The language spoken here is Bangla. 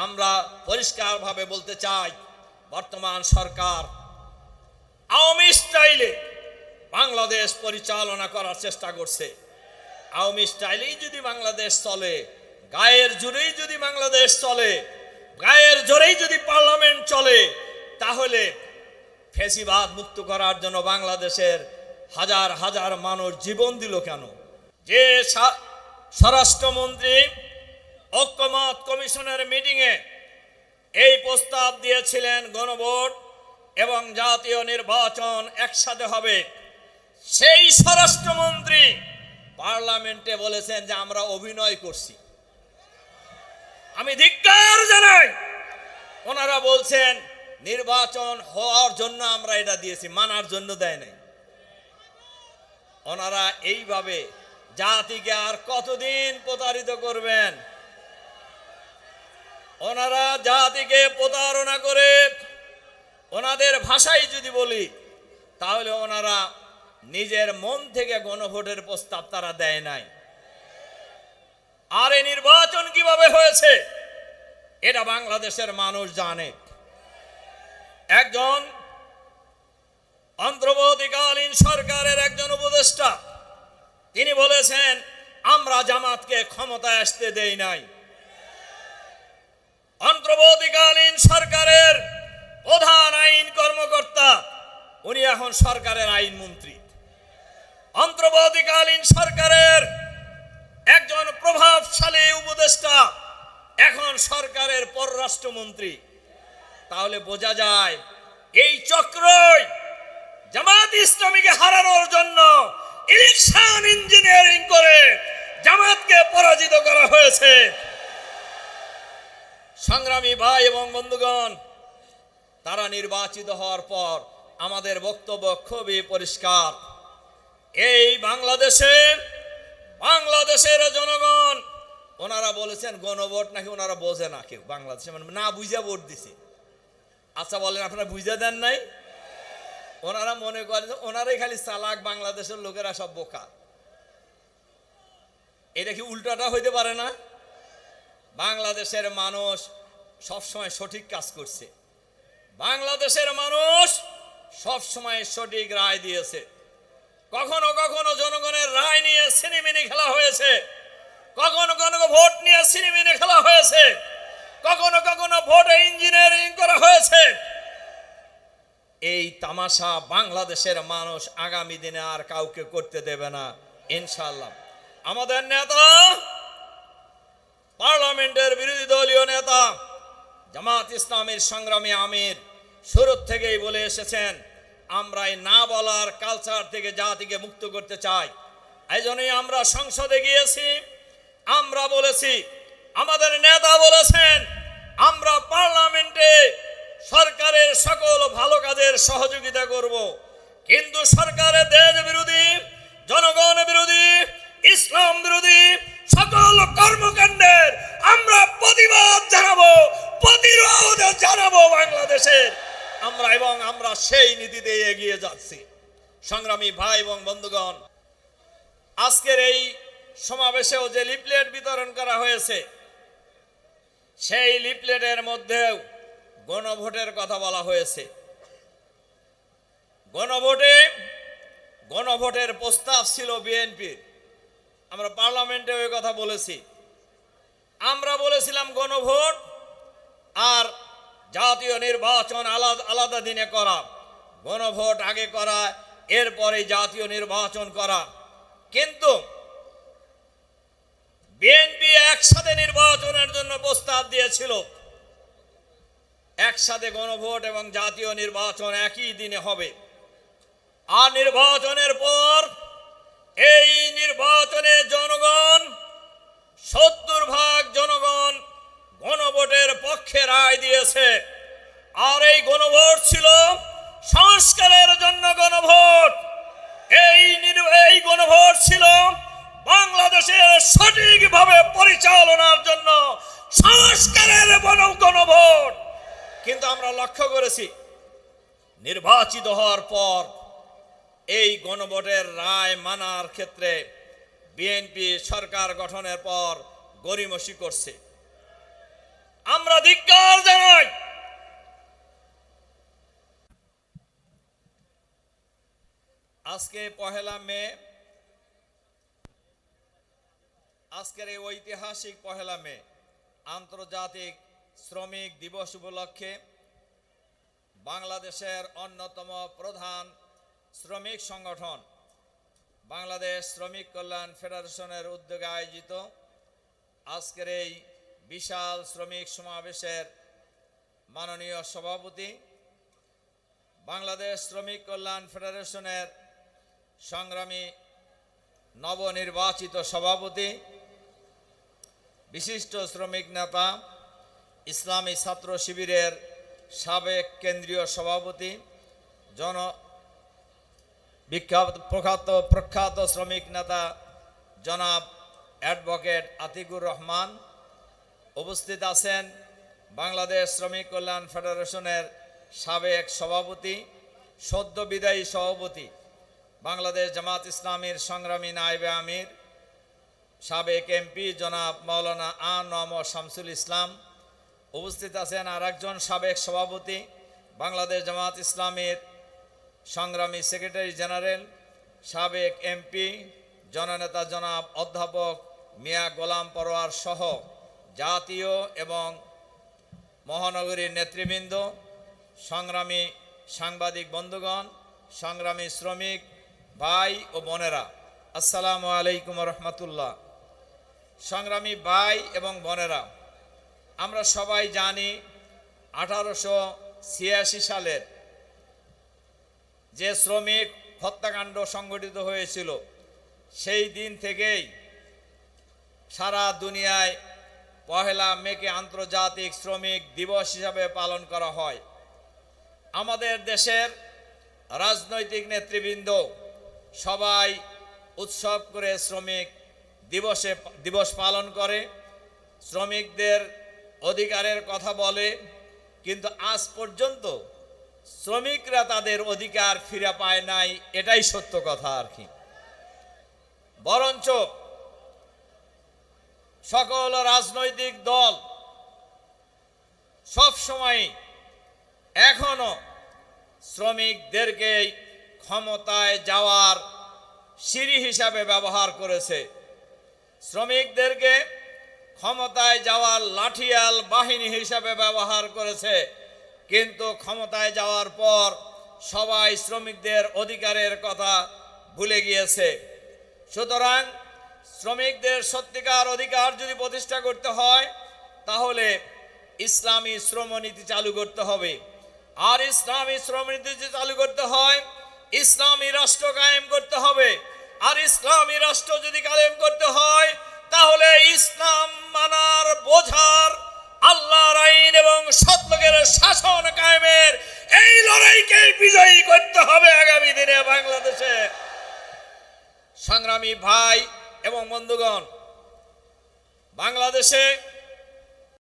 আমরা পরিষ্কারভাবে বলতে চাই, বর্তমান সরকার আওয়ামী স্টাইলে বাংলাদেশ পরিচালনা করার চেষ্টা করছে। আওয়ামী স্টাইলেই যদি বাংলাদেশ চলে, গায়ের জোরেই যদি বাংলাদেশ চলে, গায়ের জোরেই যদি পার্লামেন্ট চলে, তাহলে ফ্যাসিবাদ মুক্ত করার জন্য বাংলাদেশের হাজার হাজার মানুষ জীবন দিল কেন? যে স্বরাষ্ট্রমন্ত্রী ঐক্যমত কমিশনের মিটিংয়ে এই প্রস্তাব দিয়েছিলেন গণভোট এবং জাতীয় নির্বাচন একসাথে হবে, সেই স্বরাষ্ট্রমন্ত্রী পার্লামেন্টে বলেছেন যে আমরা অভিনয় করছি। আমি ধিক্কার জানাই। ওনারা বলছেন নির্বাচন হওয়ার জন্য আমরা এটা দিয়েছি, মানার জন্য দেয় নাই। ওনারা এইভাবে জাতিকে আর কতদিন প্রতারিত করবেন? ওনারা জাতিকে প্রতারণা করে, ওনাদের ভাষায় যদি বলি, তাহলে ওনারা নিজের মন থেকে গণভোটের প্রস্তাব তারা দেয় নাই। আর এই নির্বাচন কিভাবে হয়েছে এটা বাংলাদেশের মানুষ জানে। একজন অন্তর্বর্তীকালীন সরকারের একজন উপদেষ্টা তিনি বলেছেন আমরা জামাতকে ক্ষমতায় আসতে দেই নাই। অন্তর্বর্তীকালীন সরকারের প্রধান আইন কর্মকর্তা উনি এখন সরকারের আইনমন্ত্রী। অন্তর্বর্তীকালীন সরকারের একজন প্রভাবশালী উপদেষ্টা এখন সরকারের পররাষ্ট্রমন্ত্রী। তাহলে বোঝা যায় এই চক্রই জামাত ইসলামীকে হারানোর জন্য ইলেকশন ইঞ্জিনিয়ারিং করে জামাতকে পরাজিত করা হয়েছে। সংগ্রামী ভাই এবং বন্ধুগণ, তারা নির্বাচিত হওয়ার পর আমাদের বক্তব্য খুবই পরিষ্কার। এই বাংলাদেশের জনগণ ওনারা বলেছেন গণভোট নাকি ওনারা বোঝে না, কেউ বাংলাদেশে মানে না বুঝে ভোট দিছে। আচ্ছা বলেন আপনারা বুঝে দেন নাই? ওনারা মনে করেন ওনারাই খালি চালাক, বাংলাদেশের লোকেরা সব বোকা। এটা কি উল্টাটা হইতে পারে না? বাংলাদেশের মানুষ সবসময় সঠিক কাজ করছে। বাংলাদেশের মানুষ সবসময় সঠিক রায় দিয়েছে। কখনো কখনো জনগণের রায় নিয়ে ছিনিমিনি খেলা হয়েছে, কখনো কখনো ভোট নিয়ে ছিনিমিনি খেলা হয়েছে, কখনো কখনো ভোটে ইঞ্জিনিয়ারিং করা হয়েছে। এই তামাশা বাংলাদেশের মানুষ আগামী দিনে আর কাউকে করতে দেবে না ইনশাআল্লাহ। আমাদের নেতা, পার্লামেন্টের বিরোধী দলীয় নেতা, জামাত ইসলামের সংগ্রামী আমির শুরু থেকেই বলে এসেছেন আমরা এই না বলার কালচার থেকে জাতিকে মুক্ত করতে চাই। এই জন্যই আমরা সংসদে গিয়েছি, আমরা বলেছি, আমাদের নেতা বলেছেন আমরা পার্লামেন্টে সরকারের সকল ভালো কাজের সহযোগিতা করব, কিন্তু সরকারের দেশ বিরোধী, জনগণ বিরোধী, ইসলাম বিরোধী সকল কর্মকাণ্ডের আমরা প্রতিবাদ জানাবো, প্রতিরোধ জানাবো বাংলাদেশের আমরা সেই নীতিতে এগিয়ে যাচ্ছি। সংগ্রামী ভাই এবং বন্ধুগণ, আজকের এই সমাবেশেও যে লিফলেট বিতরণ করা হয়েছে, সেই লিফলেটের মধ্যেও গণভোটের কথা বলা হয়েছে। গণভোটের প্রস্তাব ছিল বিএনপির। আমরা পার্লামেন্টে ওই কথা বলেছি। আমরা বলেছিলাম গণভোট আর জাতীয় নির্বাচন আলাদা দিনে করা, গণভোট আগে করা, এরপরে জাতীয় নির্বাচন করা। কিন্তু বিএনপি একসাথে নির্বাচনের জন্য প্রস্তাব দিয়েছিল, একসাথে গণভোট এবং জাতীয় নির্বাচন একই দিনে হবে। আর নির্বাচনের পর এই নির্বাচনে জনগণ 70% জনগণ গণভোটের পক্ষে রায় দিয়েছে। আর এই গণভোট ছিল সংস্কারের জন্য গণভোট। এই গণভোট ছিল বাংলাদেশের সঠিকভাবে পরিচালনার জন্য সংস্কারের গণভোট। কিন্তু আমরা লক্ষ্য করেছি নির্বাচিত হওয়ার পর এই গণভোটের রায় মানার ক্ষেত্রে বিএনপি সরকার গঠনের পর গড়িমসি করছে। আমরা আজকে পহেলা মে, আজকের এই ঐতিহাসিক পহেলা মে আন্তর্জাতিক শ্রমিক দিবস উপলক্ষে বাংলাদেশের অন্যতম প্রধান শ্রমিক সংগঠন বাংলাদেশ শ্রমিক কল্যাণ ফেডারেশনের উদ্যোগে আয়োজিত আজকের এই বিশাল শ্রমিক সমাবেশের মাননীয় সভাপতি, বাংলাদেশ শ্রমিক কল্যাণ ফেডারেশনের সংগ্রামী নবনির্বাচিত সভাপতি, বিশিষ্ট শ্রমিক নেতা, ইসলামী ছাত্র শিবিরের সাবেক কেন্দ্রীয় সভাপতি, প্রখ্যাত শ্রমিক নেতা জনাব অ্যাডভোকেট আতিকুর রহমান, উপস্থিত আছেন বাংলাদেশ শ্রমিক কল্যাণ ফেডারেশনের সাবেক সভাপতি, সদ্য বিদায়ী সভাপতি, বাংলাদেশ জামাত ইসলামীর সংগ্রামী নায়েবে আমির, সাবেক এমপি জনাব মাওলানা আ.ন.ম শামসুল ইসলাম, উপস্থিত আছেন আরেকজন সাবেক সভাপতি, বাংলাদেশ জামাত ইসলামীর সংগ্রামী সেক্রেটারি জেনারেল, সাবেক এমপি জননেতা জনাব অধ্যাপক মিয়া গোলাম পরোয়ার সহ জাতীয় এবং মহানগরীর নেতৃবৃন্দ, সংগ্রামী সাংবাদিক বন্ধুগণ, সংগ্রামী শ্রমিক ভাই ও বোনেরা, আসসালামু আলাইকুম রহমতুল্লাহ। সংগ্রামী ভাই এবং বোনেরা, আমরা সবাই জানি 1886 সালের যে শ্রমিক হত্যাকাণ্ড সংঘটিত হয়েছিল, সেই দিন থেকেই সারা দুনিয়ায় পহেলা মেকে আন্তর্জাতিক শ্রমিক দিবস হিসাবে পালন করা হয়। আমাদের দেশের রাজনৈতিক নেতৃবৃন্দ সবাই উৎসব করে শ্রমিক দিবস পালন করে, শ্রমিকদের অধিকারের কথা বলে, কিন্তু আজ পর্যন্ত শ্রমিকরা তাদের অধিকার ফিরে পায় নাই, এটাই সত্য কথা আর কি। বরঞ্চ সকল রাজনৈতিক দল সব সময় এখনো শ্রমিকদেরকে ক্ষমতায় যাওয়ার সিঁড়ি হিসাবে ব্যবহার করেছে, শ্রমিকদেরকে ক্ষমতায় যাওয়ার লাঠিয়াল বাহিনী হিসাবে ব্যবহার করেছে। কিন্তু ক্ষমতায় যাওয়ার পর সবাই শ্রমিকদের অধিকারের কথা ভুলে গিয়েছে। সুতরাং শ্রমিকদের সত্যিকার অধিকার যদি প্রতিষ্ঠা করতে হয়, তাহলে ইসলামী শ্রমনীতি চালু করতে হবে। আর ইসলামী শ্রমনীতি চালু করতে হয়, ইসলামী রাষ্ট্র কায়েম করতে হবে। আর ইসলামী রাষ্ট্র যদি কায়েম করতে হয়, তাহলে ইসলাম মানার বোঝার, আল্লাহর আইন এবং সৎ লোকের শাসন কায়েমের এই লড়াইকে বিজয়ী করতে হবে আগামী দিনে বাংলাদেশে। সংগ্রামী ভাই এবং বন্ধুগণ, বাংলাদেশে